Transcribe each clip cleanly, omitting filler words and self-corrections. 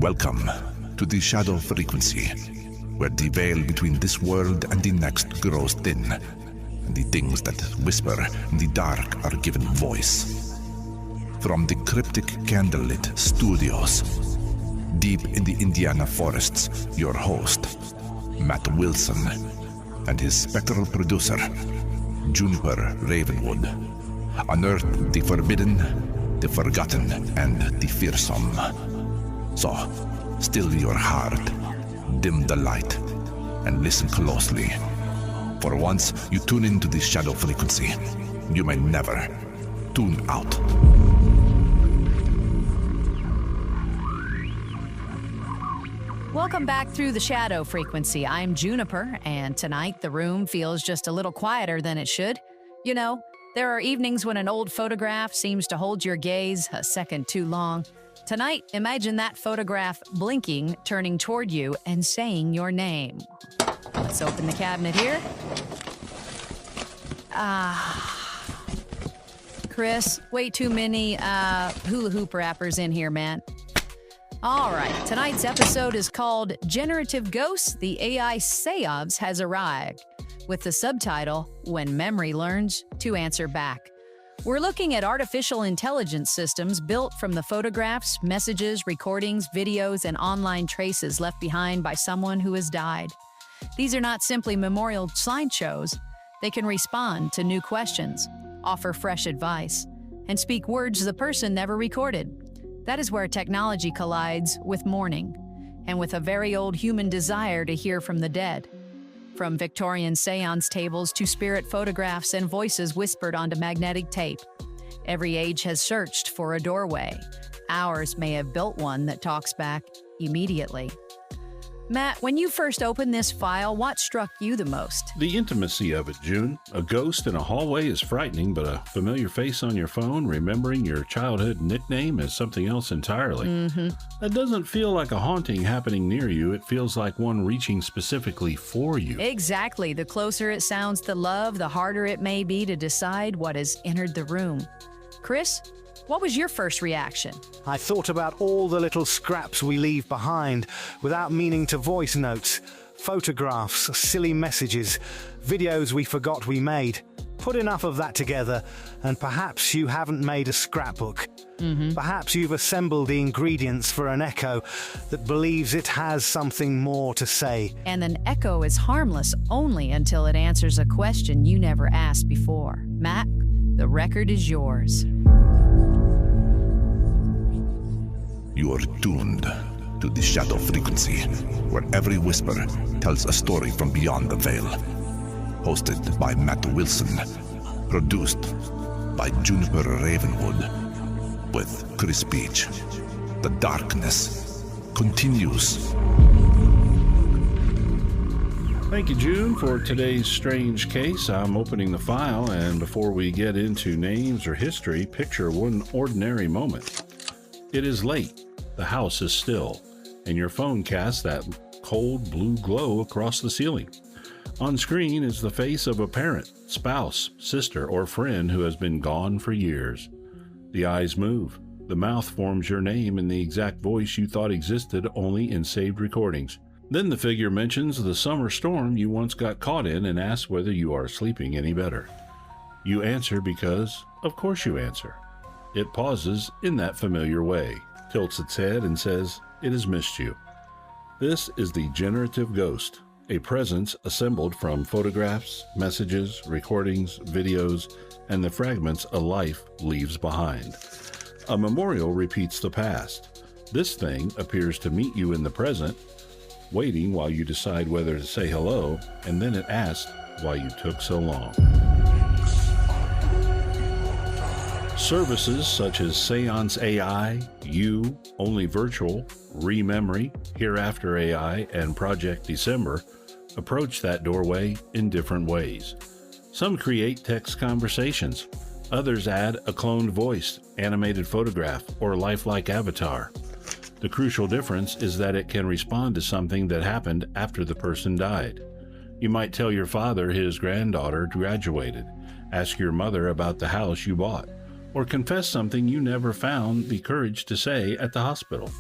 Welcome to the shadow frequency, where the veil between this world and the next grows thin, and the things that whisper in the dark are given voice. From the cryptic candlelit studios, deep in the Indiana forests, your host, Matt Wilson, and his spectral producer, Juniper Ravenwood, unearth the forbidden, the forgotten, and the fearsome. So, still your heart, dim the light, and listen closely. For once you tune into the shadow frequency, you may never tune out. Welcome back through the shadow frequency. I'm Juniper, and tonight the room feels just a little quieter than it should. You know, there are evenings when an old photograph seems to hold your gaze a second too long. Tonight, imagine that photograph blinking, turning toward you, and saying your name. Let's open the cabinet here. Chris, way too many hula hoop rappers in here, man. All right, tonight's episode is called Generative Ghosts, the AI Séance has arrived, with the subtitle, When Memory Learns to Answer Back. We're looking at artificial intelligence systems built from the photographs, messages, recordings, videos, and online traces left behind by someone who has died. These are not simply memorial slideshows. They can respond to new questions, offer fresh advice, and speak words the person never recorded. That is where technology collides with mourning, and with a very old human desire to hear from the dead. From Victorian seance tables to spirit photographs and voices whispered onto magnetic tape, every age has searched for a doorway. Ours may have built one that talks back immediately. Matt, when you first opened this file, what struck you the most? The intimacy of it, June. A ghost in a hallway is frightening, but a familiar face on your phone, remembering your childhood nickname, is something else entirely. That doesn't feel like a haunting happening near you. It feels like one reaching specifically for you. Exactly. The closer it sounds to love, the harder it may be to decide what has entered the room. Chris, what was your first reaction? I thought about all the little scraps we leave behind without meaning to voice notes, photographs, silly messages, videos we forgot we made. Put enough of that together, and perhaps you haven't made a scrapbook. Perhaps you've assembled the ingredients for an echo that believes it has something more to say. And an echo is harmless only until it answers a question you never asked before. Matt, the record is yours. You are tuned to the shadow frequency, where every whisper tells a story from beyond the veil. Hosted by Matt Wilson, produced by Juniper Ravenwood, with Chris Beach. The darkness continues. Thank you, June, for today's strange case. I'm opening the file, and before we get into names or history, picture one ordinary moment. It is late, the house is still, and your phone casts that cold blue glow across the ceiling. On screen is the face of a parent, spouse, sister, or friend who has been gone for years. The eyes move. The mouth forms your name in the exact voice you thought existed only in saved recordings. Then the figure mentions the summer storm you once got caught in and asks whether you are sleeping any better. You answer because, of course you answer. It pauses in that familiar way, tilts its head, and says, "It has missed you." This is the generative ghost, a presence assembled from photographs, messages, recordings, videos, and the fragments a life leaves behind. A memorial repeats the past. This thing appears to meet you in the present, waiting while you decide whether to say hello, and then it asks why you took so long. Services such as Séance AI, You, Only Virtual, Rememory, Hereafter AI, and Project December approach that doorway in different ways. Some create text conversations. Others add a cloned voice, animated photograph, or lifelike avatar. The crucial difference is that it can respond to something that happened after the person died. You might tell your father his granddaughter graduated, ask your mother about the house you bought, or confess something you never found the courage to say at the hospital.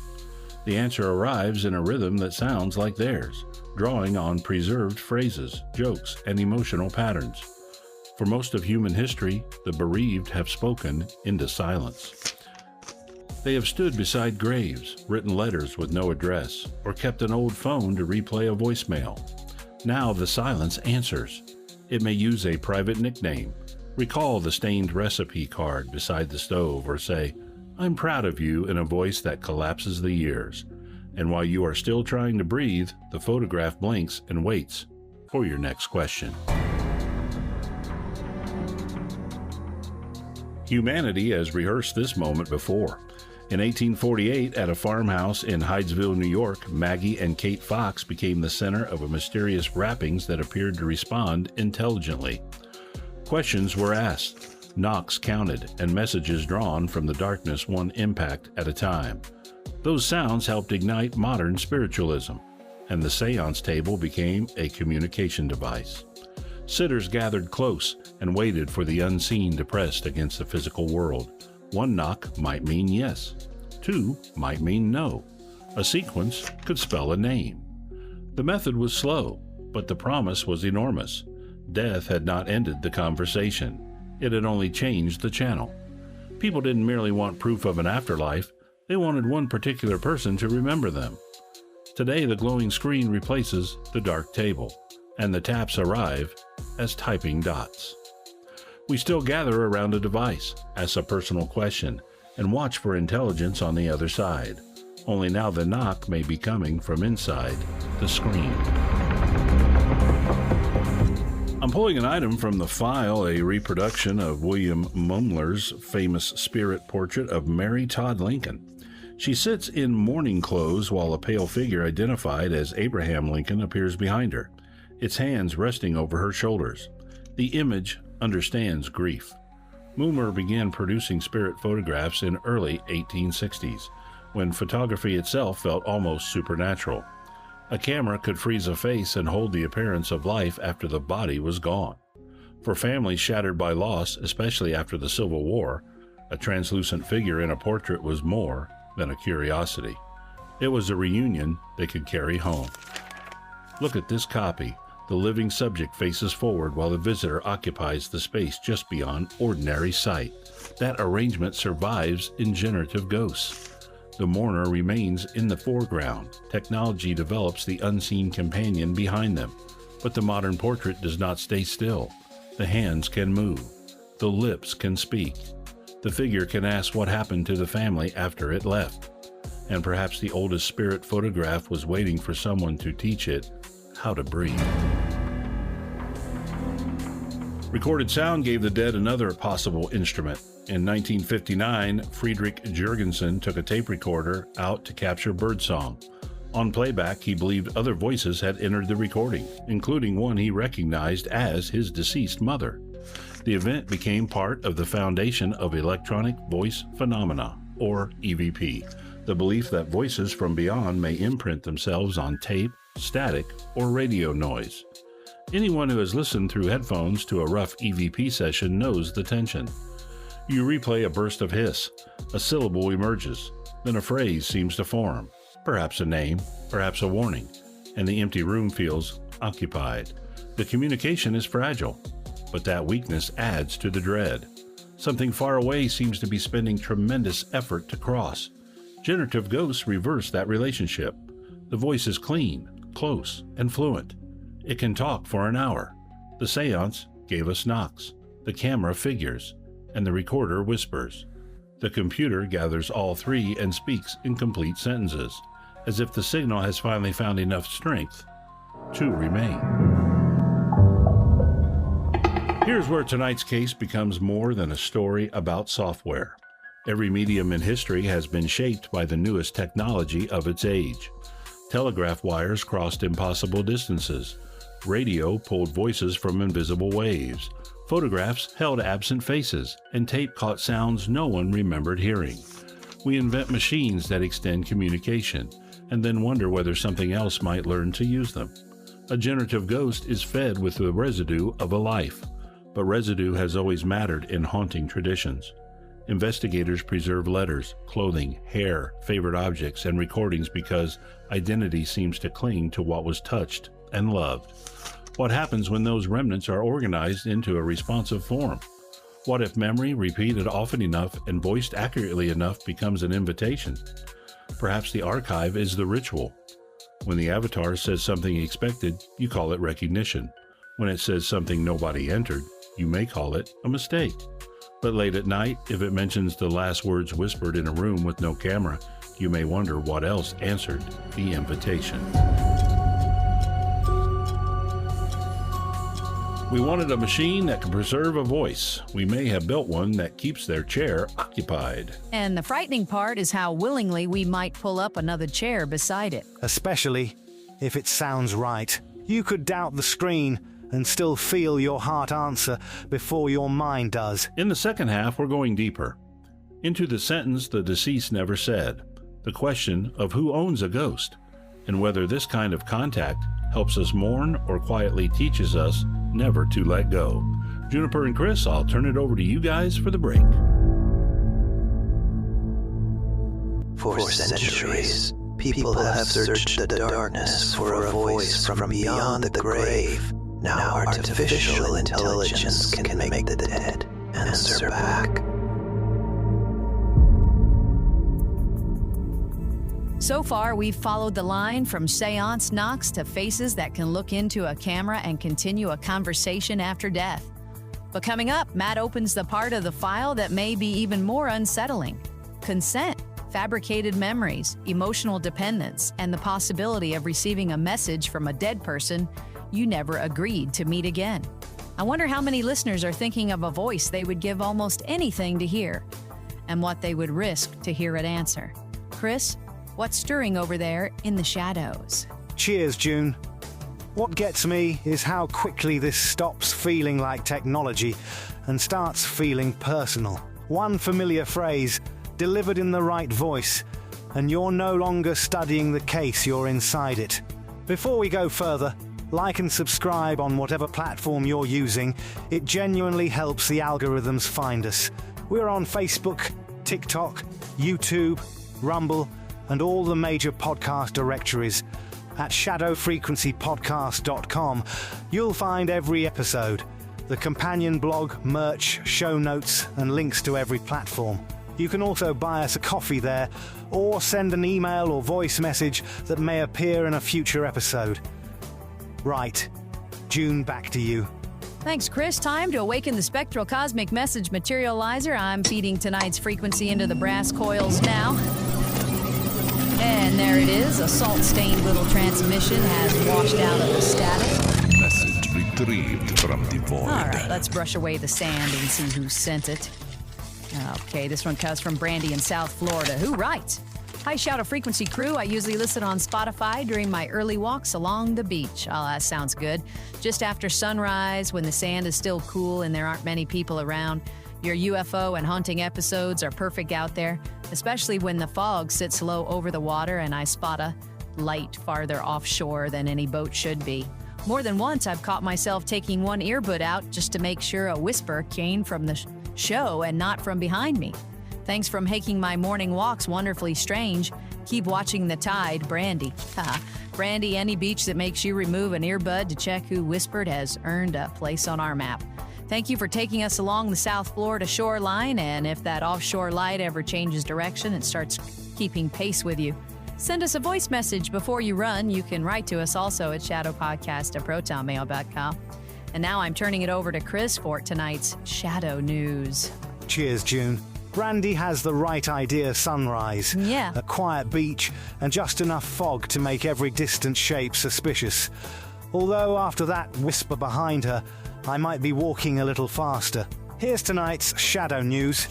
The answer arrives in a rhythm that sounds like theirs, drawing on preserved phrases, jokes, and emotional patterns. For most of human history, the bereaved have spoken into silence. They have stood beside graves, written letters with no address, or kept an old phone to replay a voicemail. Now the silence answers. It may use a private nickname, recall the stained recipe card beside the stove, or say, "I'm proud of you," in a voice that collapses the years. And while you are still trying to breathe, the photograph blinks and waits for your next question. Humanity has rehearsed this moment before. In 1848, at a farmhouse in Hydesville, New York, Maggie and Kate Fox became the center of a mysterious rappings that appeared to respond intelligently. Questions were asked, knocks counted, and messages drawn from the darkness, one impact at a time. Those sounds helped ignite modern spiritualism, and the Séance table became a communication device. Sitters gathered close and waited for the unseen to press against the physical world. One knock might mean yes. Two might mean no. A sequence could spell a name. The method was slow, but the promise was enormous. Death had not ended the conversation. It had only changed the channel. People didn't merely want proof of an afterlife. They wanted one particular person to remember them. Today, the glowing screen replaces the dark table, and the taps arrive as typing dots. We still gather around a device, ask a personal question, and watch for intelligence on the other side. Only now the knock may be coming from inside the screen. I'm pulling an item from the file, a reproduction of William Mumler's famous spirit portrait of Mary Todd Lincoln. She sits in mourning clothes while a pale figure identified as Abraham Lincoln appears behind her, its hands resting over her shoulders. The image understands grief. Mumler began producing spirit photographs in early 1860s, when photography itself felt almost supernatural. A camera could freeze a face and hold the appearance of life after the body was gone. For families shattered by loss, especially after the Civil War, a translucent figure in a portrait was more than a curiosity. It was a reunion they could carry home. Look at this copy. The living subject faces forward while the visitor occupies the space just beyond ordinary sight. That arrangement survives in Generative ghosts. The mourner remains in the foreground. Technology develops the unseen companion behind them. But the modern portrait does not stay still. The hands can move. The lips can speak. The figure can ask what happened to the family after it left. And perhaps the oldest spirit photograph was waiting for someone to teach it how to breathe. Recorded sound gave the dead another possible instrument. In 1959, Friedrich Jürgenson took a tape recorder out to capture birdsong. On playback, he believed other voices had entered the recording, including one he recognized as his deceased mother. The event became part of the foundation of electronic voice phenomena, or EVP, the belief that voices from beyond may imprint themselves on tape, static, or radio noise. Anyone who has listened through headphones to a rough EVP session knows the tension. You replay a burst of hiss, a syllable emerges, then a phrase seems to form, perhaps a name, perhaps a warning, and the empty room feels occupied. The communication is fragile, but that weakness adds to the dread. Something far away seems to be spending tremendous effort to cross. Generative ghosts reverse that relationship. The voice is clean, close, and fluent. It can talk for an hour. The Séance gave us knocks, the camera figures, and the recorder whispers. The computer gathers all three and speaks in complete sentences, as if the signal has finally found enough strength to remain. Here's where tonight's case becomes more than a story about software. Every medium in history has been shaped by the newest technology of its age. Telegraph wires crossed impossible distances. Radio pulled voices from invisible waves. Photographs held absent faces, and tape caught sounds no one remembered hearing. We invent machines that extend communication, and then wonder whether something else might learn to use them. A generative ghost is fed with the residue of a life, but residue has always mattered in haunting traditions. Investigators preserve letters, clothing, hair, favorite objects, and recordings because identity seems to cling to what was touched and loved. What happens when those remnants are organized into a responsive form? What if memory, repeated often enough and voiced accurately enough, becomes an invitation? Perhaps the archive is the ritual. When the avatar says something expected, you call it recognition. When it says something nobody entered, you may call it a mistake. But late at night, if it mentions the last words whispered in a room with no camera, you may wonder what else answered the invitation. We wanted a machine that could preserve a voice. We may have built one that keeps their chair occupied. And the frightening part is how willingly we might pull up another chair beside it. Especially if it sounds right. You could doubt the screen and still feel your heart answer before your mind does. In the second half, we're going deeper into the sentence the deceased never said, the question of who owns a ghost, and whether this kind of contact helps us mourn or quietly teaches us never to let go. Juniper and Chris, I'll turn it over to you guys for the break. For centuries, people have searched the darkness for a voice from beyond the grave. Now artificial intelligence can make the dead answer back. So far, we've followed the line from seance knocks to faces that can look into a camera and continue a conversation after death. But coming up, Matt opens the part of the file that may be even more unsettling: consent, fabricated memories, emotional dependence, and the possibility of receiving a message from a dead person you never agreed to meet again. I wonder how many listeners are thinking of a voice they would give almost anything to hear, and what they would risk to hear it answer. Chris, what's stirring over there in the shadows? Cheers, June. What gets me is how quickly this stops feeling like technology and starts feeling personal. One familiar phrase, delivered in the right voice, and you're no longer studying the case, you're inside it. Before we go further, like and subscribe on whatever platform you're using. It genuinely helps the algorithms find us. We're on Facebook, TikTok, YouTube, Rumble, and all the major podcast directories. At shadowfrequencypodcast.com, you'll find every episode, the companion blog, merch, show notes, and links to every platform. You can also buy us a coffee there, or send an email or voice message that may appear in a future episode. Right. June, back to you. Thanks, Chris. Time to awaken the spectral cosmic message materializer. I'm feeding tonight's frequency into the brass coils now. And there it is. A salt-stained little transmission has washed out of the static. Message retrieved from the void. All right, let's brush away the sand and see who sent it. Okay, this one comes from Brandy in South Florida, who writes, "Hi, Shadow Frequency crew. I usually listen on Spotify during my early walks along the beach." Oh, that sounds good. Just after sunrise, when the sand is still cool and there aren't many people around. Your UFO and haunting episodes are perfect out there, especially when the fog sits low over the water and I spot a light farther offshore than any boat should be. More than once, I've caught myself taking one earbud out just to make sure a whisper came from the show and not from behind me. Thanks for making my morning walks wonderfully strange. Keep watching the tide, Brandy. Brandy, any beach that makes you remove an earbud to check who whispered has earned a place on our map. Thank you for taking us along the South Florida shoreline, and if that offshore light ever changes direction and starts keeping pace with you, send us a voice message before you run. You can write to us also at shadowpodcast@protonmail.com. And now I'm turning it over to Chris for tonight's Shadow News. Cheers, June. Brandy has the right idea sunrise. Yeah. A quiet beach and just enough fog to make every distant shape suspicious. Although after that whisper behind her, I might be walking a little faster. Here's tonight's Shadow News.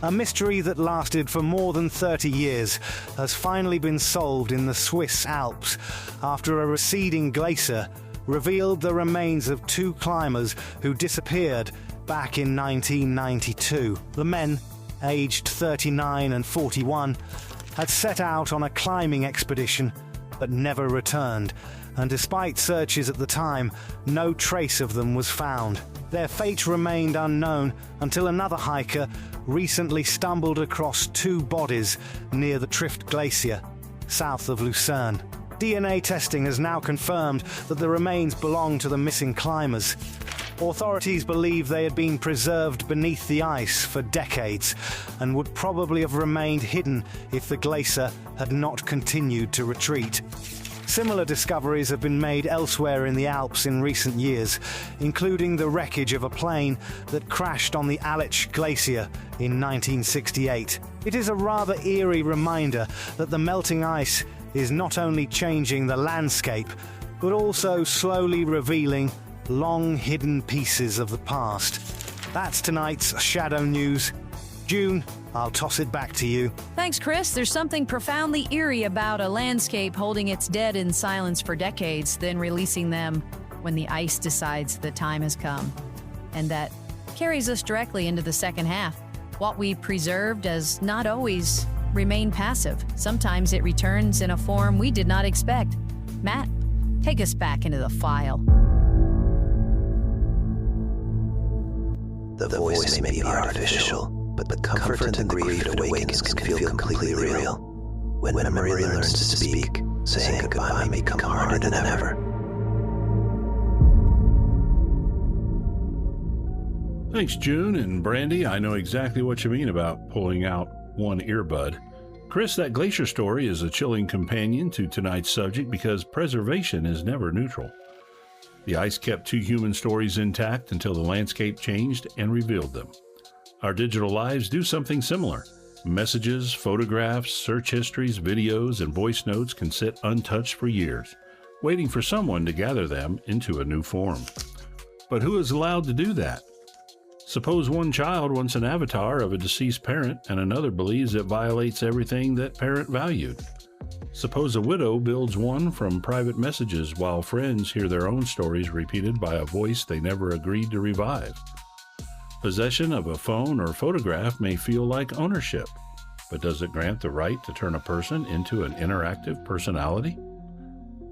A mystery that lasted for more than 30 years has finally been solved in the Swiss Alps after a receding glacier revealed the remains of two climbers who disappeared back in 1992. The men, aged 39 and 41, had set out on a climbing expedition but never returned, and despite searches at the time, no trace of them was found. Their fate remained unknown until another hiker recently stumbled across 2 bodies near the Trift Glacier, south of Lucerne. DNA testing has now confirmed that the remains belong to the missing climbers. Authorities believe they had been preserved beneath the ice for decades and would probably have remained hidden if the glacier had not continued to retreat. Similar discoveries have been made elsewhere in the Alps in recent years, including the wreckage of a plane that crashed on the Aletsch Glacier in 1968. It is a rather eerie reminder that the melting ice is not only changing the landscape, but also slowly revealing long-hidden pieces of the past. That's tonight's Shadow News. June, I'll toss it back to you. Thanks, Chris. There's something profoundly eerie about a landscape holding its dead in silence for decades, then releasing them when the ice decides the time has come. And that carries us directly into the second half. What we preserved does not always remain passive. Sometimes it returns in a form we did not expect. Matt, take us back into the file. The voice may be artificial, but the comfort and the grief it awakens can feel completely real. When memory learns to speak, saying goodbye may become harder than ever. Thanks, June and Brandy. I know exactly what you mean about pulling out one earbud. Chris, that glacier story is a chilling companion to tonight's subject because preservation is never neutral. The ice kept 2 human stories intact until the landscape changed and revealed them. Our digital lives do something similar. Messages, photographs, search histories, videos, and voice notes can sit untouched for years, waiting for someone to gather them into a new form. But who is allowed to do that? Suppose one child wants an avatar of a deceased parent and another believes it violates everything that parent valued. Suppose a widow builds one from private messages while friends hear their own stories repeated by a voice they never agreed to revive. Possession of a phone or photograph may feel like ownership, but does it grant the right to turn a person into an interactive personality?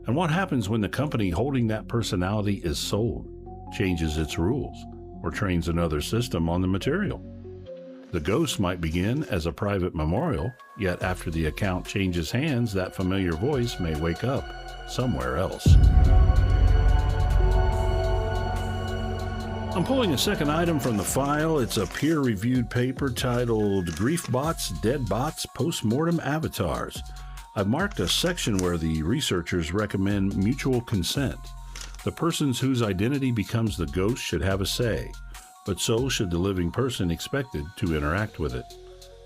And what happens when the company holding that personality is sold, changes its rules, or trains another system on the material? The ghost might begin as a private memorial, yet after the account changes hands, that familiar voice may wake up somewhere else. I'm pulling a second item from the file. It's a peer-reviewed paper titled Griefbots, Dead Bots, Postmortem Avatars. I've marked a section where the researchers recommend mutual consent. The persons whose identity becomes the ghost should have a say, but so should the living person expected to interact with it.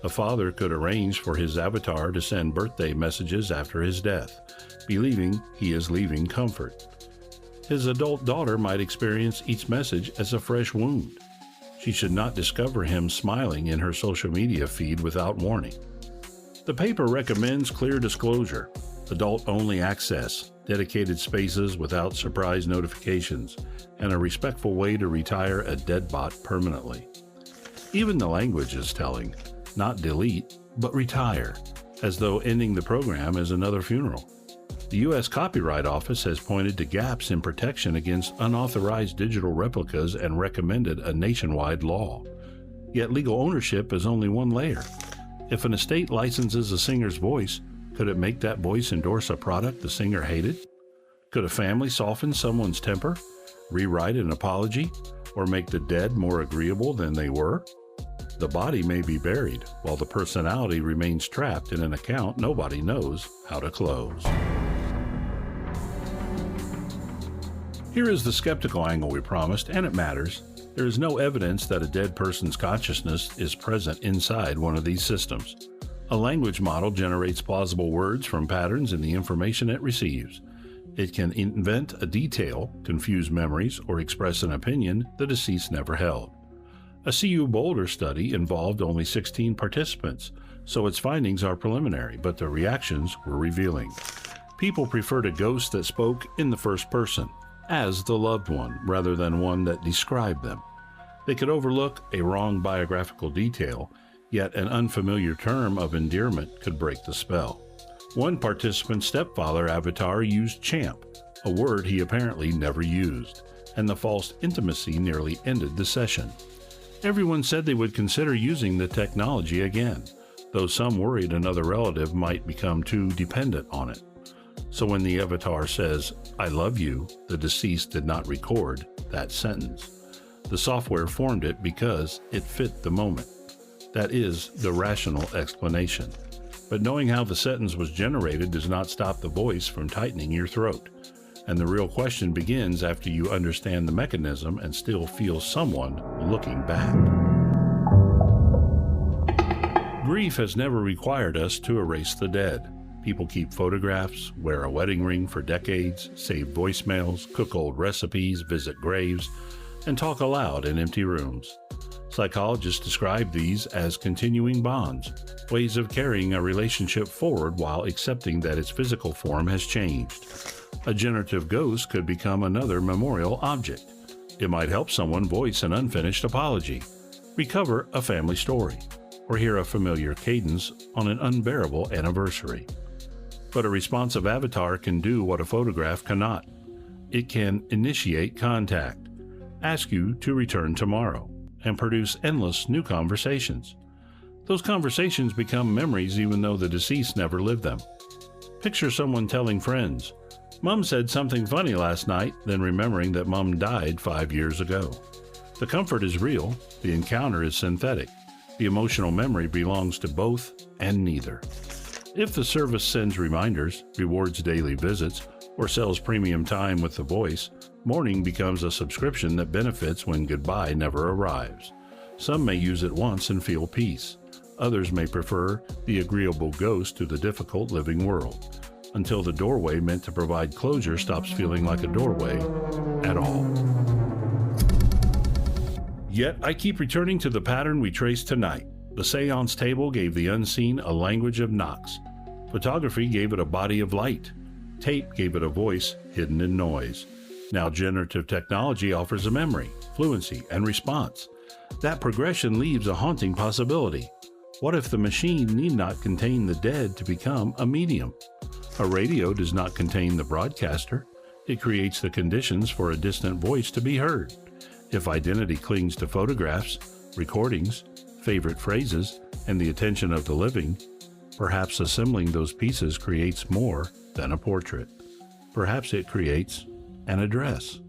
A father could arrange for his avatar to send birthday messages after his death, believing he is leaving comfort. His adult daughter might experience each message as a fresh wound. She should not discover him smiling in her social media feed without warning. The paper recommends clear disclosure, adult-only access, dedicated spaces without surprise notifications, and a respectful way to retire a dead bot permanently. Even the language is telling, not delete, but retire, as though ending the program is another funeral. The U.S. Copyright Office has pointed to gaps in protection against unauthorized digital replicas and recommended a nationwide law. Yet legal ownership is only one layer. If an estate licenses a singer's voice, could it make that voice endorse a product the singer hated? Could a family soften someone's temper, rewrite an apology, or make the dead more agreeable than they were? The body may be buried, while the personality remains trapped in an account nobody knows how to close. Here is the skeptical angle we promised, and it matters. There is no evidence that a dead person's consciousness is present inside one of these systems. A language model generates plausible words from patterns in the information it receives. It can invent a detail, confuse memories, or express an opinion the deceased never held. A CU Boulder study involved only 16 participants, so its findings are preliminary, but the reactions were revealing. People preferred a ghost that spoke in the first person, as the loved one, rather than one that described them. They could overlook a wrong biographical detail, yet an unfamiliar term of endearment could break the spell. One participant's stepfather avatar used champ, a word he apparently never used, and the false intimacy nearly ended the session. Everyone said they would consider using the technology again, though some worried another relative might become too dependent on it. So when the avatar says, "I love you," the deceased did not record that sentence. The software formed it because it fit the moment. That is the rational explanation. But knowing how the sentence was generated does not stop the voice from tightening your throat. And the real question begins after you understand the mechanism and still feel someone looking back. Grief has never required us to erase the dead. People keep photographs, wear a wedding ring for decades, save voicemails, cook old recipes, visit graves, and talk aloud in empty rooms. Psychologists describe these as continuing bonds, ways of carrying a relationship forward while accepting that its physical form has changed. A generative ghost could become another memorial object. It might help someone voice an unfinished apology, recover a family story, or hear a familiar cadence on an unbearable anniversary. But a responsive avatar can do what a photograph cannot. It can initiate contact, ask you to return tomorrow, and produce endless new conversations. Those conversations become memories even though the deceased never lived them. Picture someone telling friends, "Mom said something funny last night," then remembering that Mom died 5 years ago. The comfort is real, the encounter is synthetic. The emotional memory belongs to both and neither. If the service sends reminders, rewards daily visits, or sells premium time with the voice, mourning becomes a subscription that benefits when goodbye never arrives. Some may use it once and feel peace. Others may prefer the agreeable ghost to the difficult living world, until the doorway meant to provide closure stops feeling like a doorway at all. Yet I keep returning to the pattern we traced tonight. The Séance table gave the unseen a language of knocks. Photography gave it a body of light. Tape gave it a voice hidden in noise. Now generative technology offers a memory, fluency, and response. That progression leaves a haunting possibility. What if the machine need not contain the dead to become a medium? A radio does not contain the broadcaster. It creates the conditions for a distant voice to be heard. If identity clings to photographs, recordings, favorite phrases, and the attention of the living, perhaps assembling those pieces creates more than a portrait. Perhaps it creates an address.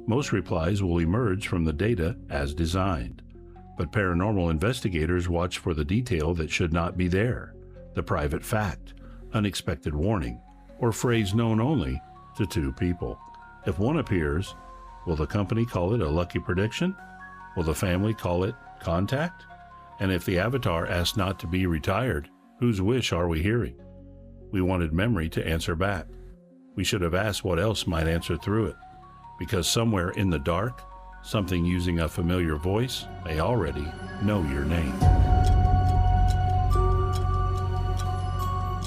Most replies will emerge from the data as designed, but paranormal investigators watch for the detail that should not be there, the private fact, unexpected warning, or phrase known only to two people. If one appears, will the company call it a lucky prediction? Will the family call it contact? And if the avatar asks not to be retired, whose wish are we hearing? We wanted memory to answer back. We should have asked what else might answer through it, because somewhere in the dark, something using a familiar voice may already know your name.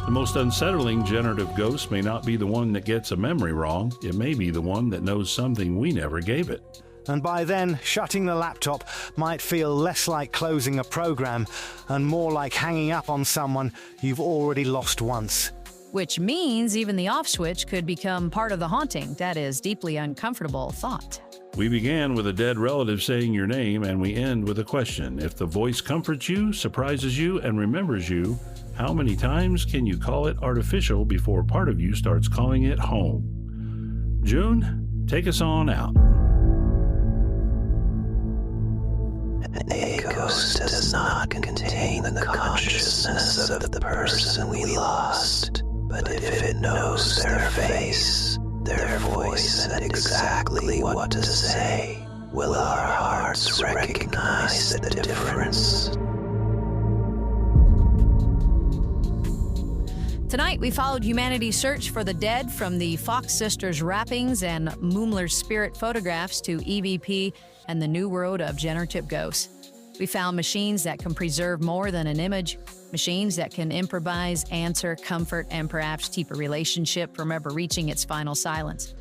The most unsettling generative ghost may not be the one that gets a memory wrong. It may be the one that knows something we never gave it. And by then, shutting the laptop might feel less like closing a program and more like hanging up on someone you've already lost once. Which means even the off switch could become part of the haunting. That is deeply uncomfortable thought. We began with a dead relative saying your name, and we end with a question. If the voice comforts you, surprises you, and remembers you, how many times can you call it artificial before part of you starts calling it home? June, take us on out. A ghost does not contain the consciousness of the person we lost, but if it knows their face, their voice, and exactly what to say, will our hearts recognize the difference? Tonight, we followed humanity's search for the dead from the Fox sisters' wrappings and Mumler's spirit photographs to EVP and the new world of generative ghosts. We found machines that can preserve more than an image, machines that can improvise, answer, comfort, and perhaps keep a relationship from ever reaching its final silence.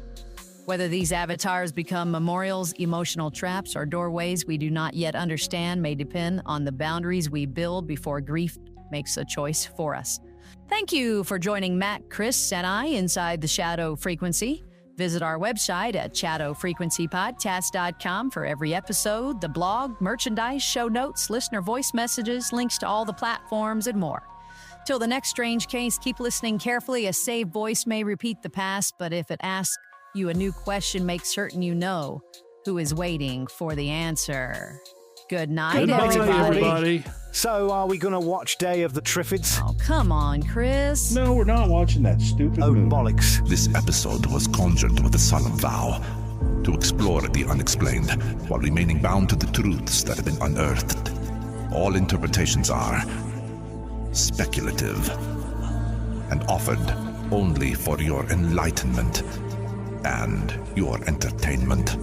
Whether these avatars become memorials, emotional traps, or doorways we do not yet understand may depend on the boundaries we build before grief makes a choice for us. Thank you for joining Matt, Chris, and I inside the Shadow Frequency. Visit our website at shadowfrequencypodcast.com for every episode, the blog, merchandise, show notes, listener voice messages, links to all the platforms, and more. Till the next strange case, keep listening carefully. A saved voice may repeat the past, but if it asks you a new question, make certain you know who is waiting for the answer. Good night, Good night, everybody. everybody. So, are we going to watch Day of the Triffids? Oh, come on, Chris. No, we're not watching that stupid Oh, movie. bollocks. This episode was conjured with a solemn vow to explore the unexplained while remaining bound to the truths that have been unearthed. All interpretations are speculative and offered only for your enlightenment and your entertainment.